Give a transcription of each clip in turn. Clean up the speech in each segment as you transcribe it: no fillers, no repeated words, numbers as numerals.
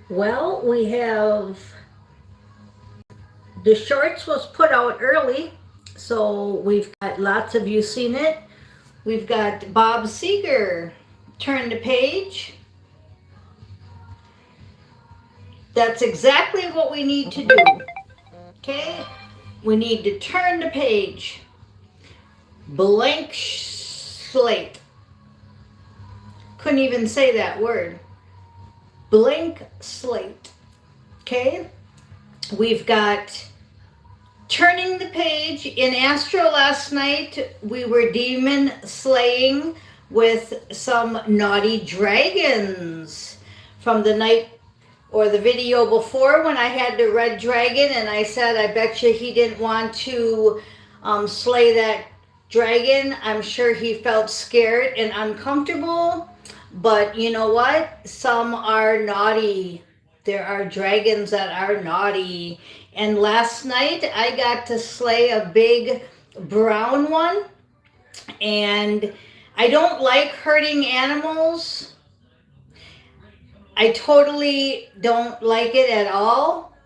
Well, we have the shorts was put out early, so we've got lots of you seen it. We've got Bob Seger. Turn the page. That's exactly what we need to do. Okay? We need to turn the page. Blank slate. Couldn't even say that word. Blank slate. Okay? We've got turning the page. In Astro last night, we were demon slaying with some naughty dragons from the night or the video before when I had the red dragon and I said I bet you he didn't want to slay that dragon. I'm sure he felt scared and uncomfortable, but you know what? Some are naughty. There are dragons that are naughty. And last night I got to slay a big brown one, and I don't like hurting animals. I totally don't like it at all.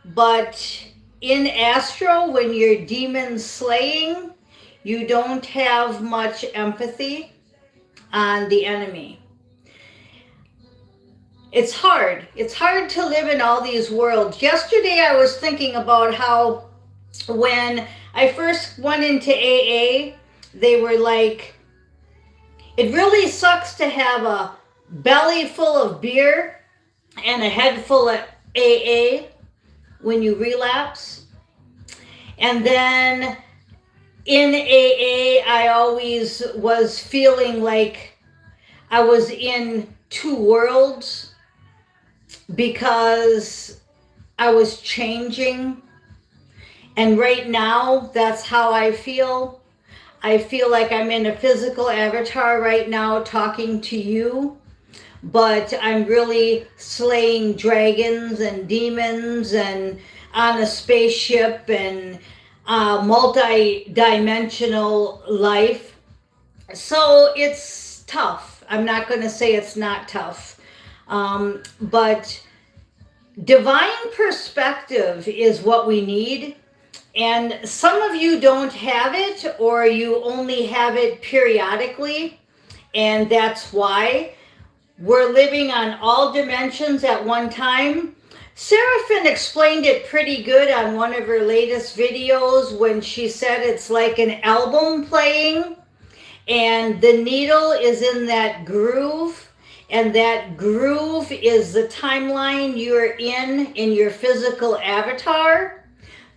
But in Astro, when you're demon slaying, you don't have much empathy on the enemy. It's hard. It's hard to live in all these worlds. Yesterday, I was thinking about how when I first went into AA, they were like, it really sucks to have a belly full of beer and a head full of AA when you relapse. And then in AA, I always was feeling like I was in two worlds because I was changing. And right now, that's how I feel. I feel like I'm in a physical avatar right now talking to you, but I'm really slaying dragons and demons and on a spaceship and multi-dimensional life. So it's tough. I'm not going to say it's not tough. But divine perspective is what we need. And some of you don't have it, or you only have it periodically. And that's why we're living on all dimensions at one time. Seraphin explained it pretty good on one of her latest videos when she said it's like an album playing, and the needle is in that groove. And that groove is the timeline you're in your physical avatar.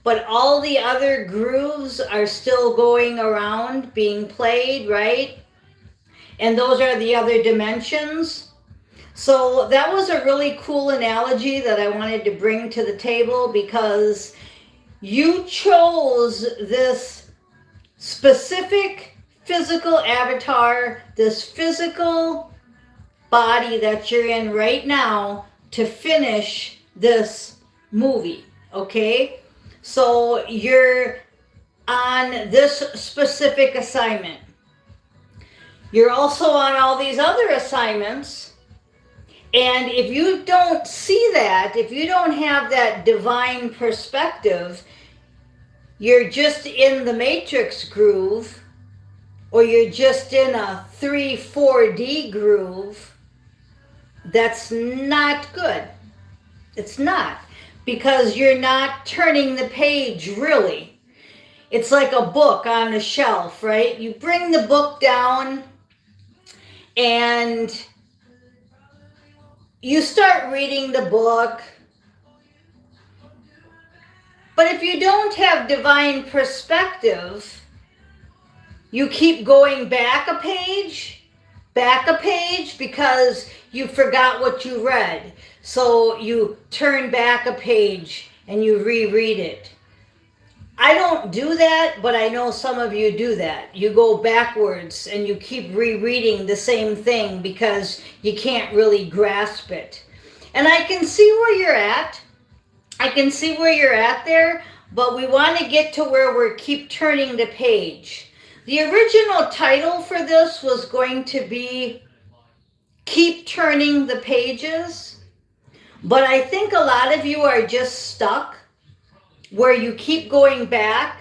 But all the other grooves are still going around being played, right? And those are the other dimensions. So that was a really cool analogy that I wanted to bring to the table because you chose this specific physical avatar, this physical body that you're in right now to finish this movie, okay? So you're on this specific assignment. You're also on all these other assignments. And if you don't see that, if you don't have that divine perspective, you're just in the matrix groove, or you're just in a 3-4D groove. That's not good. It's not. Because you're not turning the page, really. It's like a book on a shelf, right? You bring the book down and you start reading the book. But if you don't have divine perspective, you keep going back a page, because you forgot what you read. So you turn back a page and you reread it. I don't do that, but I know some of you do that. You go backwards and you keep rereading the same thing because you can't really grasp it. And I can see where you're at. I can see where you're at there, but we want to get to where we keep turning the page. The original title for this was going to be Keep Turning the Pages. But I think a lot of you are just stuck where you keep going back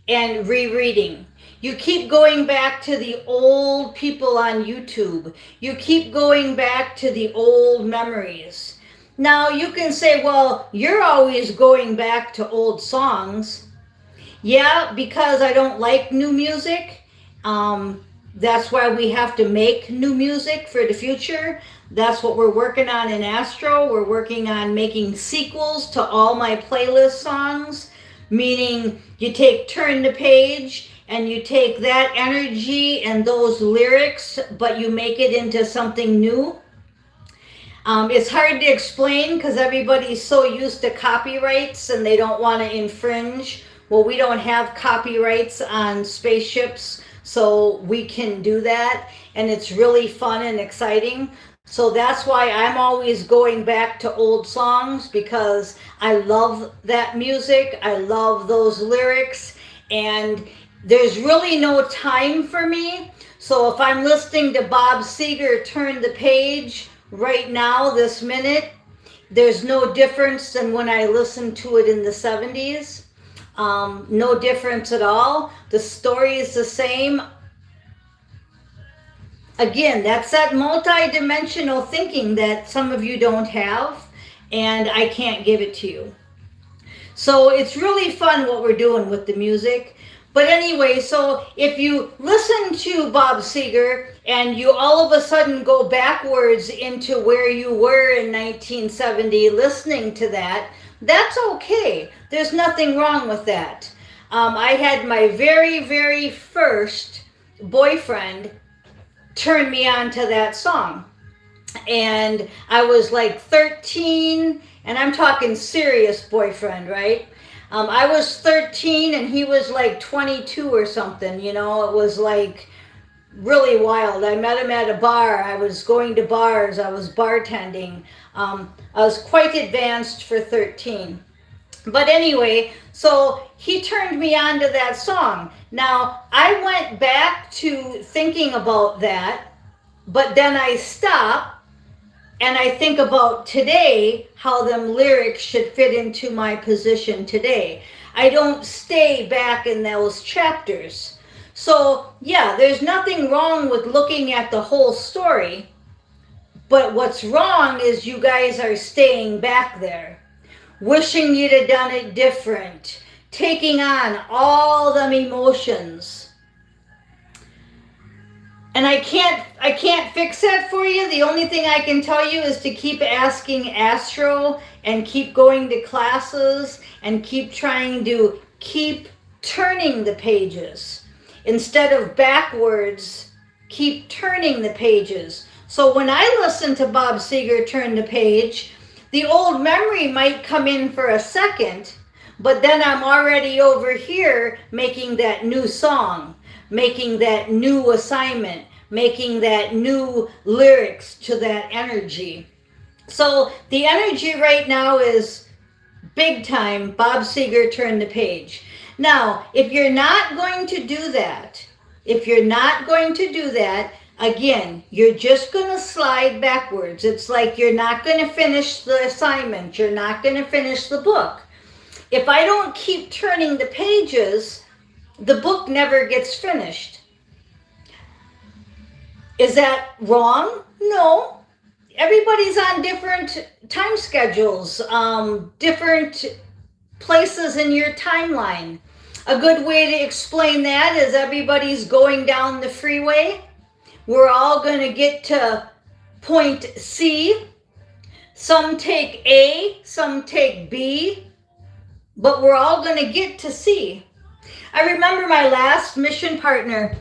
and rereading. You keep going back to the old people on YouTube. You keep going back to the old memories. Now you can say, well, you're always going back to old songs. Yeah, because I don't like new music. That's why we have to make new music for the future. That's what we're working on in Astro. We're working on making sequels to all my playlist songs, meaning you take Turn the Page and you take that energy and those lyrics, but you make it into something new. It's hard to explain because everybody's so used to copyrights and they don't want to infringe. Well, we don't have copyrights on spaceships, so we can do that, and it's really fun and exciting. So that's why I'm always going back to old songs, because I love that music. I love those lyrics, and there's really no time for me. So if I'm listening to Bob Seger Turn the Page right now, this minute, there's no difference than when I listened to it in the 70s. No difference at all. The story is the same. Again, that's that multi-dimensional thinking that some of you don't have, and I can't give it to you. So it's really fun what we're doing with the music. But anyway, so if you listen to Bob Seger and you all of a sudden go backwards into where you were in 1970 listening to that, that's okay. There's nothing wrong with that. I had my very, very first boyfriend turn me on to that song. And I was like 13, and I'm talking serious boyfriend, right? I was 13 and he was like 22 or something, you know. It was like really wild. I met him at a bar. I was going to bars. I was bartending. I was quite advanced for 13. But anyway, so he turned me on to that song. Now, I went back to thinking about that, but then I stopped and I think about today, how them lyrics should fit into my position today. I don't stay back in those chapters. So, yeah, there's nothing wrong with looking at the whole story, but what's wrong is you guys are staying back there, wishing you'd have done it different, taking on all them emotions. And I can't fix that for you. The only thing I can tell you is to keep asking Astro and keep going to classes and keep trying to keep turning the pages. Instead of backwards, keep turning the pages. So when I listen to Bob Seger Turn the Page, the old memory might come in for a second, but then I'm already over here making that new song, making that new assignment, making that new lyrics to that energy. So the energy right now is big time Bob Seger Turn the Page. Now, if you're not going to do that, again, you're just going to slide backwards. It's like you're not going to finish the assignment. You're not going to finish the book. If I don't keep turning the pages, the book never gets finished. Is that wrong? No. Everybody's on different time schedules, different places in your timeline. A good way to explain that is everybody's going down the freeway. We're all going to get to point C. Some take A, some take B, but we're all going to get to C. I remember my last mission partner.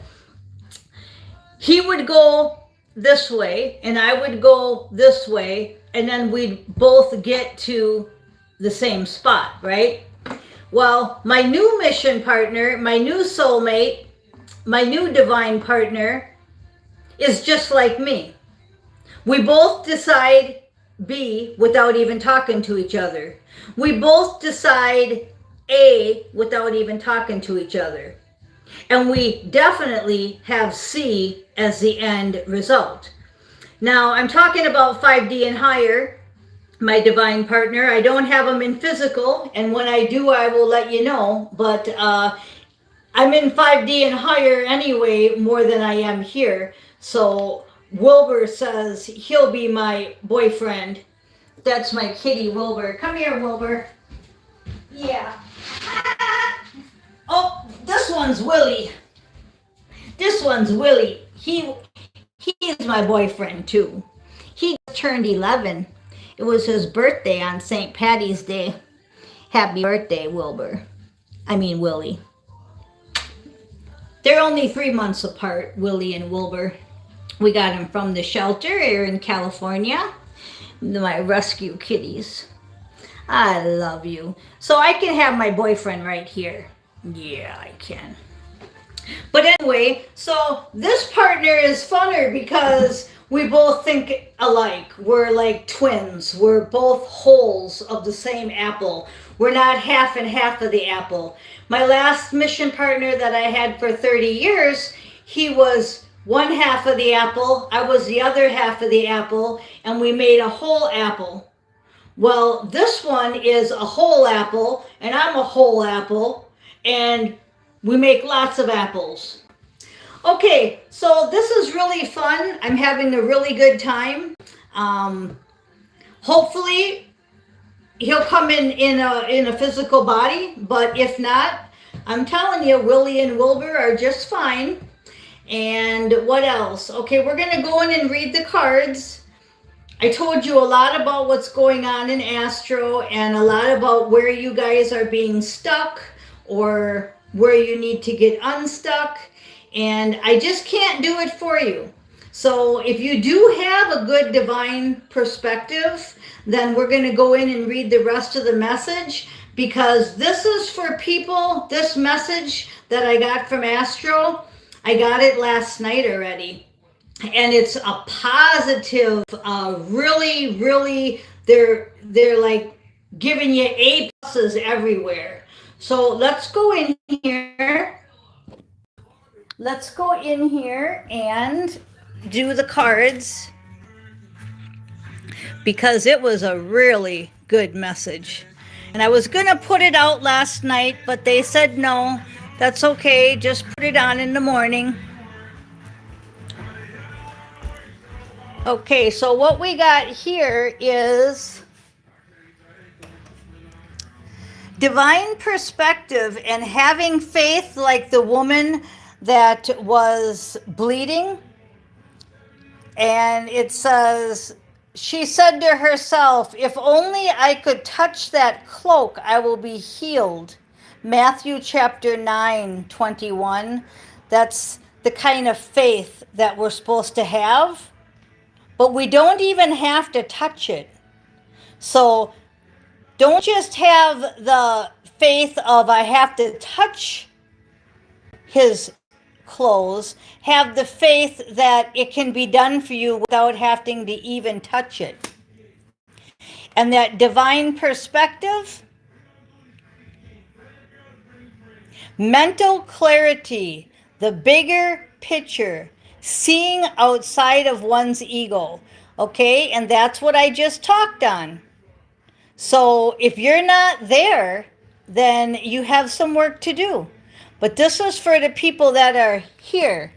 He would go this way and I would go this way, and then we'd both get to the same spot, right? Well, my new mission partner, my new soulmate, my new divine partner is just like me. We both decide B without even talking to each other. We both decide A without even talking to each other. And we definitely have C as the end result. Now, I'm talking about 5D and higher. my divine partner. I don't have them in physical, and when I do, I will let you know. But I'm in 5D and higher anyway, more than I am here. So Wilbur says he'll be my boyfriend. That's my kitty, Wilbur. Come here, Wilbur. Yeah. Oh, this one's Willie. This one's Willie. He is my boyfriend too. He turned 11. It was his birthday on St. Patty's Day. Happy birthday, Wilbur. I mean, Willie. They're only 3 months apart, Willie and Wilbur. We got him from the shelter here in California. My rescue kitties. I love you. So I can have my boyfriend right here. Yeah, I can. But anyway, so this partner is funner because we both think alike. We're like twins. We're both wholes of the same apple. We're not half and half of the apple. My last mission partner that I had for 30 years, he was one half of the apple, I was the other half of the apple, and we made a whole apple. Well, this one is a whole apple, and I'm a whole apple, and we make lots of apples. Okay, so this is really fun. I'm having a really good time. Hopefully, he'll come in a physical body, but if not, I'm telling you, Willie and Wilbur are just fine. And what else? Okay, we're gonna go in and read the cards. I told you a lot about what's going on in Astro and a lot about where you guys are being stuck or where you need to get unstuck. And I just can't do it for you. So if you do have a good divine perspective, then we're going to go in and read the rest of the message, because this is for people, this message that I got from Astro, I got it last night already. And it's a positive, really, they're like giving you A pluses everywhere. So let's go in here. Let's go in here and do the cards, because it was a really good message. And I was going to put it out last night, but they said no, that's okay, just put it on in the morning. Okay, so what we got here is divine perspective and having faith, like the woman that was bleeding. And it says, she said to herself, if only I could touch that cloak, I will be healed. Matthew chapter 9:21. That's the kind of faith that we're supposed to have. But we don't even have to touch it. So don't just have the faith of I have to touch his clothes. Have the faith that it can be done for you without having to even touch it. And that divine perspective, mental clarity, the bigger picture, seeing outside of one's ego. Okay, and that's what I just talked on. So if you're not there, then you have some work to do. But this is for the people that are here,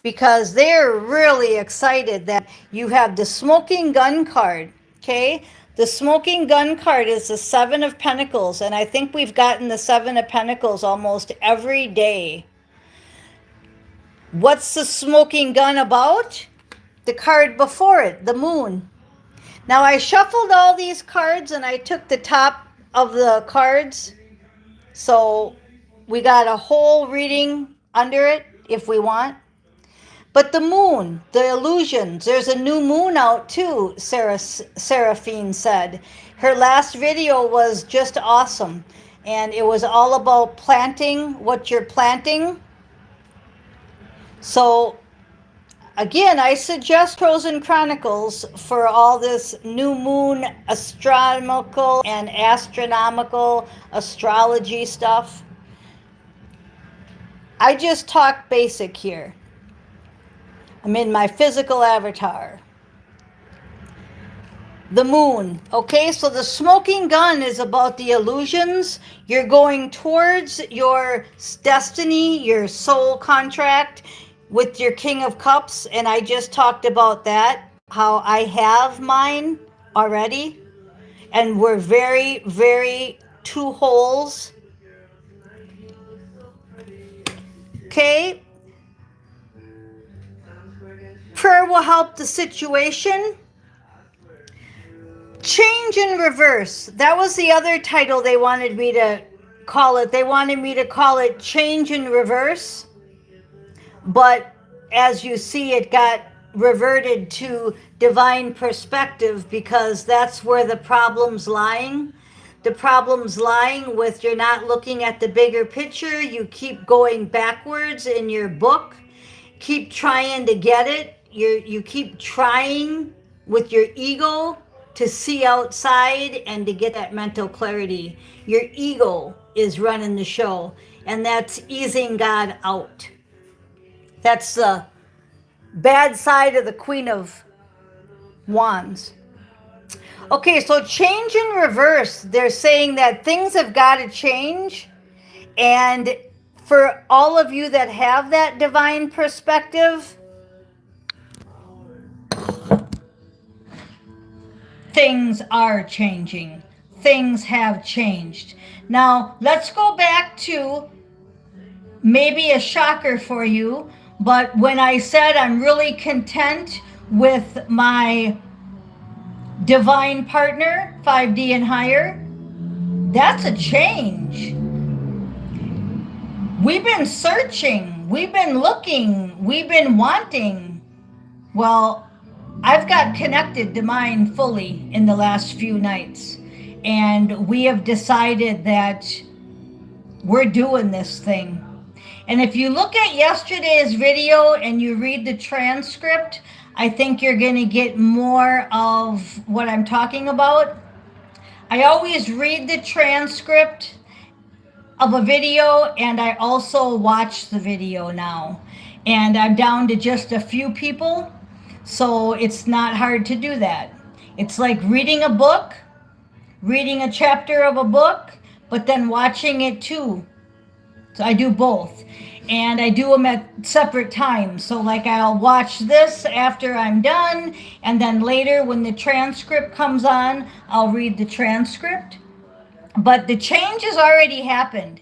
because they're really excited that you have the smoking gun card. Okay, the smoking gun card is the 7 of Pentacles, and I think we've gotten the 7 of Pentacles almost every day. What's the smoking gun about? The card before it, the moon. Now I shuffled all these cards and I took the top of the cards. So we got a whole reading under it if we want. But the moon, the illusions, there's a new moon out too, Seraphine said. Her last video was just awesome. And it was all about planting what you're planting. So, again, I suggest Pros and Chronicles for all this new moon astronomical and astronomical astrology stuff. I just talk basic here. I'm in my physical avatar. the moon. Okay, so the smoking gun is about the illusions. You're going towards your destiny, your soul contract with your King of Cups, and I just talked about that, how I have mine already, and we're very, very two holes. Okay, prayer will help the situation. Change in reverse. That was the other title they wanted me to call it. They wanted me to call it Change in Reverse. But as you see, it got reverted to divine perspective because that's where the problem's lying. The problem's lying with you're not looking at the bigger picture. You keep going backwards in your book. Keep trying to get it. You keep trying with your ego to see outside and to get that mental clarity. Your ego is running the show, and that's easing God out. That's the bad side of the Queen of Wands. Okay, so change in reverse. They're saying that things have got to change. And for all of you that have that divine perspective, things are changing. Things have changed. Now, let's go back to maybe a shocker for you, but when I said I'm really content with my divine partner, 5D and higher, that's a change. We've been searching, we've been looking, we've been wanting. Well, I've got connected to mine fully in the last few nights, and we have decided that we're doing this thing. And if you look at yesterday's video and you read the transcript, I think you're going to get more of what I'm talking about. I always read the transcript of a video, and I also watch the video now. And I'm down to just a few people, so it's not hard to do that. It's like reading a book, reading a chapter of a book, but then watching it too. So I do both. And I do them at separate times. So like I'll watch this after I'm done, and then later when the transcript comes on, I'll read the transcript. But the change has already happened.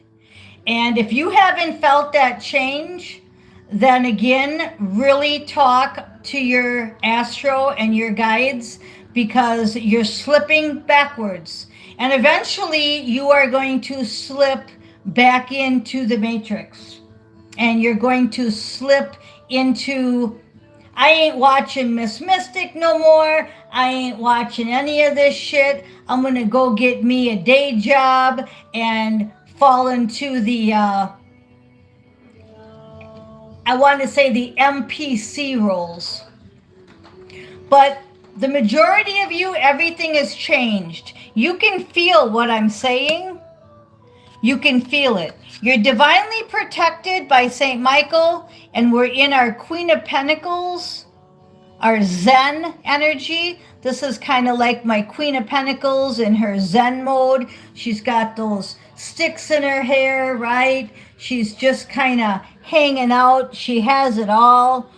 And if you haven't felt that change, then again, really talk to your astro and your guides, because you're slipping backwards. And eventually you are going to slip back into the matrix. And you're going to slip into, I ain't watching Miss Mystic no more. I ain't watching any of this shit. I'm going to go get me a day job and fall into the, I want to say the MPC roles. But the majority of you, everything has changed. You can feel what I'm saying. You can feel it. You're divinely protected by St. Michael, and we're in our Queen of Pentacles, our Zen energy. This is kind of like my Queen of Pentacles in her Zen mode. She's got those sticks in her hair, right? She's just kind of hanging out. She has it all.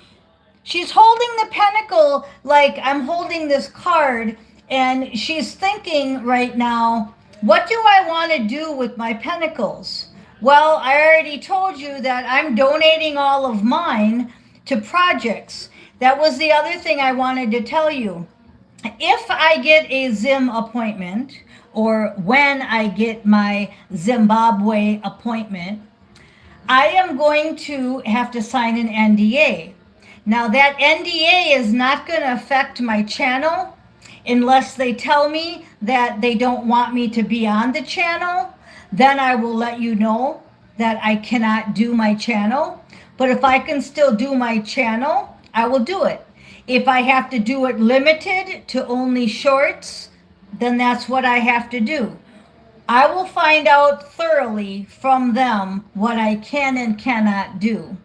She's holding the pentacle like I'm holding this card, and she's thinking right now, what do I want to do with my pentacles? Well, I already told you that I'm donating all of mine to projects. That was the other thing I wanted to tell you. If I get a Zim appointment, or when I get my Zimbabwe appointment, I am going to have to sign an NDA. Now that NDA is not going to affect my channel unless they tell me that they don't want me to be on the channel. Then I will let you know that I cannot do my channel. But if I can still do my channel, I will do it. If I have to do it limited to only shorts, then that's what I have to do. I will find out thoroughly from them what I can and cannot do.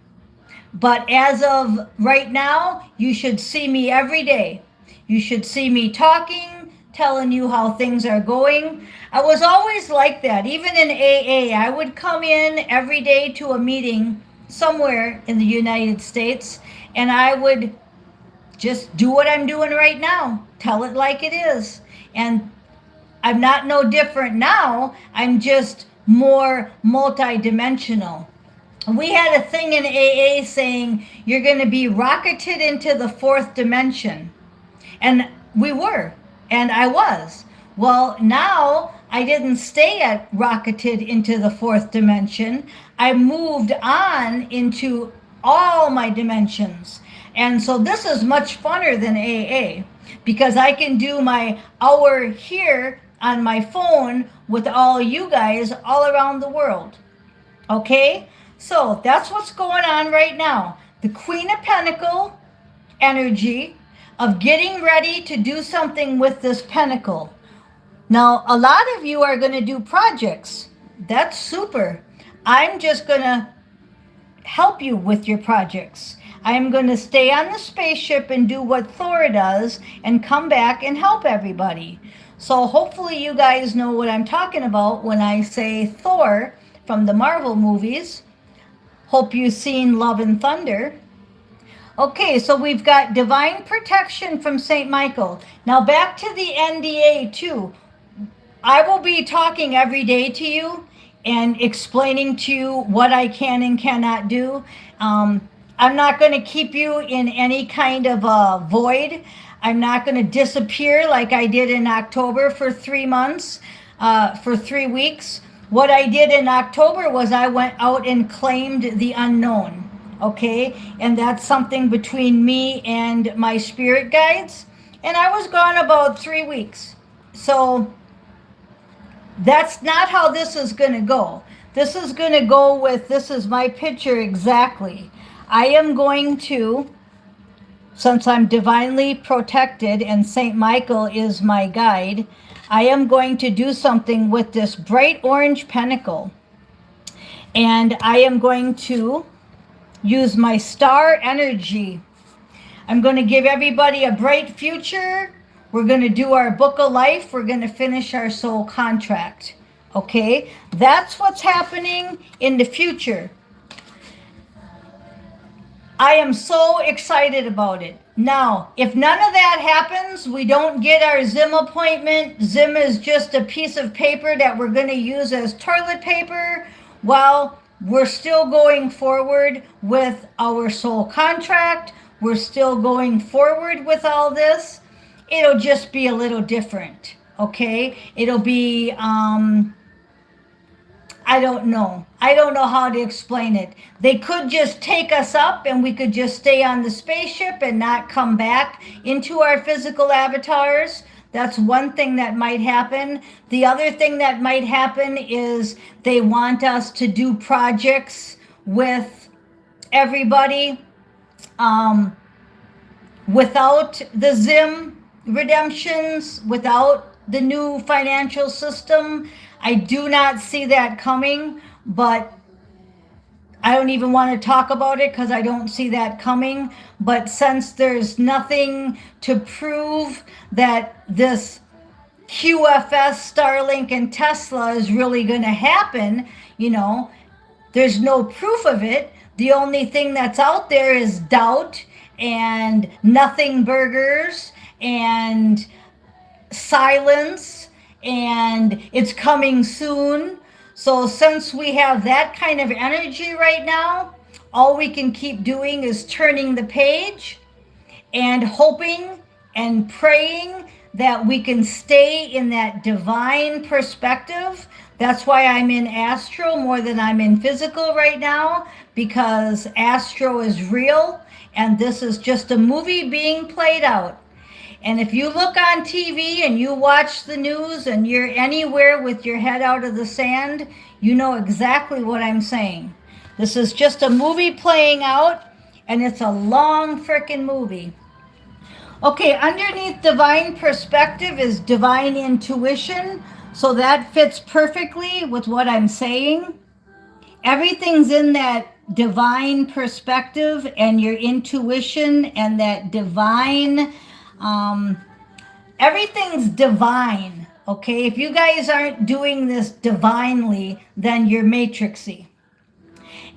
But as of right now, you should see me every day. You should see me talking, telling you how things are going. I was always like that. Even in AA, I would come in every day to a meeting somewhere in the United States, and I would just do what I'm doing right now, tell it like it is. And I'm not no different now. I'm just more multidimensional. We had a thing in AA saying you're going to be rocketed into the fourth dimension. And we were, and I was. Well, now I didn't stay at rocketed into the fourth dimension. I moved on into all my dimensions. And so this is much funner than AA because I can do my hour here on my phone with all you guys all around the world. Okay? So that's what's going on right now. The Queen of Pentacles energy of getting ready to do something with this pentacle. Now, a lot of you are going to do projects. That's super. I'm just going to help you with your projects. I'm going to stay on the spaceship and do what Thor does and come back and help everybody. So hopefully you guys know what I'm talking about when I say Thor from the Marvel movies. Hope you've seen Love and Thunder. Okay, so we've got divine protection from St. Michael. Now back to the NDA too. I will be talking every day to you and explaining to you what I can and cannot do. I'm not going to keep you in any kind of a void. I'm not going to disappear like I did in October for 3 months, for 3 weeks. What I did in October was I went out and claimed the unknown. Okay, and that's something between me and my spirit guides. And I was gone about 3 weeks. So that's not how this is going to go. This is going to go with, this is my picture exactly. I am going to, since I'm divinely protected and St. Michael is my guide, I am going to do something with this bright orange pentacle. And I am going to use my star energy. I'm going to give everybody a bright future. We're going to do our book of life. We're going to finish our soul contract. Okay? That's what's happening in the future. I am so excited about it. Now, if none of that happens, we don't get our Zim appointment. Zim is just a piece of paper that we're going to use as toilet paper. Well, we're still going forward with our soul contract. We're still going forward with all this. It'll just be a little different, okay? It'll be, I don't know. I don't know how to explain it. They could just take us up and we could just stay on the spaceship and not come back into our physical avatars. That's one thing that might happen. The other thing that might happen is they want us to do projects with everybody without the Zim redemptions, without the new financial system. I do not see that coming, but I don't even want to talk about it because I don't see that coming. But since there's nothing to prove that this QFS, Starlink, and Tesla is really going to happen, you know, there's no proof of it. The only thing that's out there is doubt and nothing burgers and silence and it's coming soon. So since we have that kind of energy right now, all we can keep doing is turning the page and hoping and praying that we can stay in that divine perspective. That's why I'm in astro more than I'm in physical right now, because astro is real and this is just a movie being played out. And if you look on TV and you watch the news and you're anywhere with your head out of the sand, you know exactly what I'm saying. This is just a movie playing out, and it's a long frickin' movie. Okay, underneath divine perspective is divine intuition. So that fits perfectly with what I'm saying. Everything's in that divine perspective and your intuition and that divine Everything's divine, okay? If you guys aren't doing this divinely, then you're matrixy.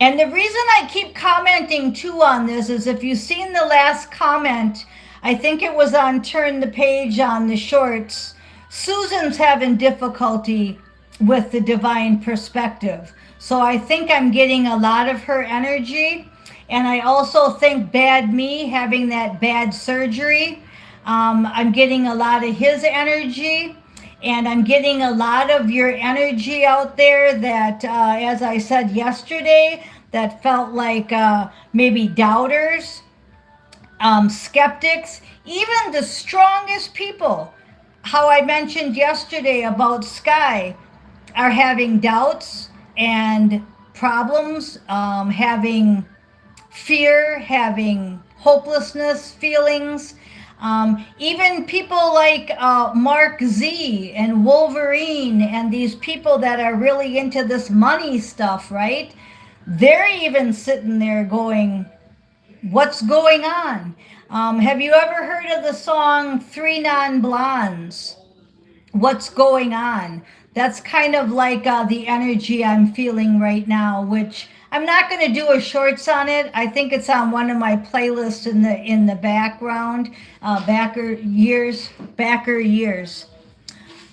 And the reason I keep commenting too on this is if you've seen the last comment, I think it was on Turn the Page on the shorts, Susan's having difficulty with the divine perspective. So I think I'm getting a lot of her energy. And I also think Bad Me having that bad surgery, I'm getting a lot of his energy. And I'm getting a lot of your energy out there that, as I said yesterday, that felt like maybe doubters, skeptics, even the strongest people. How I mentioned yesterday about Sky are having doubts and problems, having fear, having hopelessness feelings. Even people like Mark Z and Wolverine and these people that are really into this money stuff, right? They're even sitting there going, what's going on? Have you ever heard of the song Three Non Blondes? What's going on? That's kind of like the energy I'm feeling right now, which I'm not going to do a shorts on it. I think it's on one of my playlists in the background. Backer years.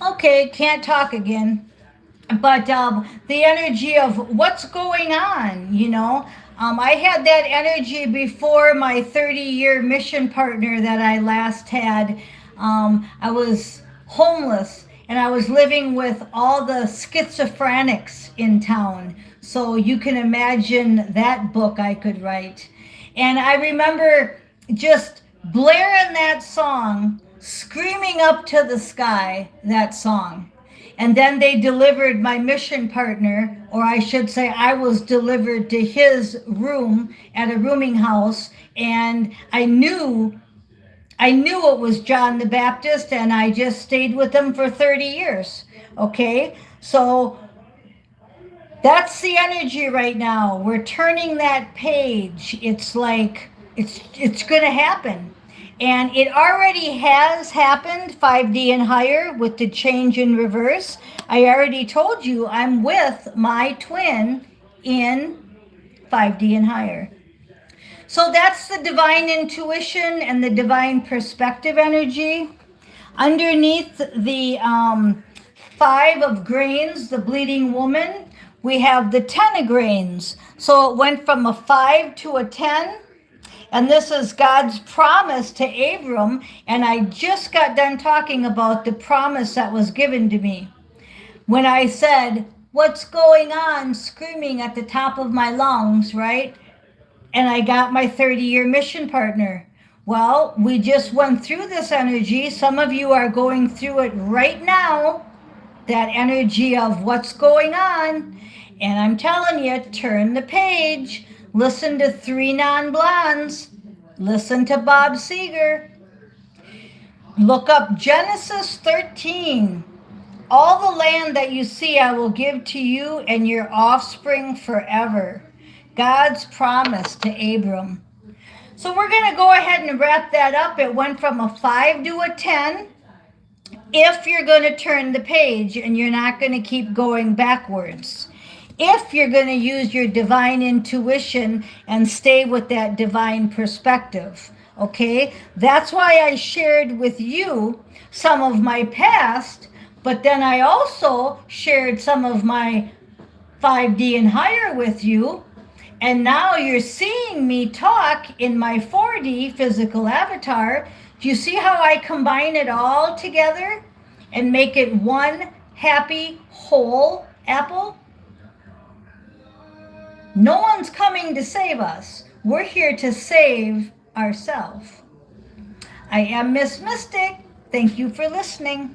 Okay, can't talk again. But the energy of what's going on, you know. I had that energy before my 30-year mission partner that I last had. I was homeless and I was living with all the schizophrenics in town. So you can imagine that book I could write. And I remember just blaring that song, screaming up to the sky, that song. And then they delivered my mission partner, or I should say, I was delivered to his room at a rooming house. And I knew it was John the Baptist, and I just stayed with him for 30 years. Okay? So that's the energy right now. We're turning that page. It's like it's going to happen. And it already has happened, 5D and higher, with the change in reverse. I already told you I'm with my twin in 5D and higher. So that's the divine intuition and the divine perspective energy. Underneath the 5 of grains, the bleeding woman, we have the 10 of grains. So it went from a 5 to a 10. And this is God's promise to Abram. And I just got done talking about the promise that was given to me. When I said, what's going on, screaming at the top of my lungs, right? And I got my 30-year mission partner. Well, we just went through this energy. Some of you are going through it right now. That energy of what's going on. And I'm telling you, turn the page. Listen to Three Non-Blondes. Listen to Bob Seger. Look up Genesis 13. All the land that you see I will give to you and your offspring forever. God's promise to Abram. So we're going to go ahead and wrap that up. It went from a 5 to a 10. If you're going to turn the page and you're not going to keep going backwards. If you're going to use your divine intuition and stay with that divine perspective, okay? That's why I shared with you some of my past, but then I also shared some of my 5D and higher with you, and now you're seeing me talk in my 4D physical avatar. Do you see how I combine it all together and make it one happy, whole apple? No one's coming to save us. We're here to save ourselves. I am Miss Mystic. Thank you for listening.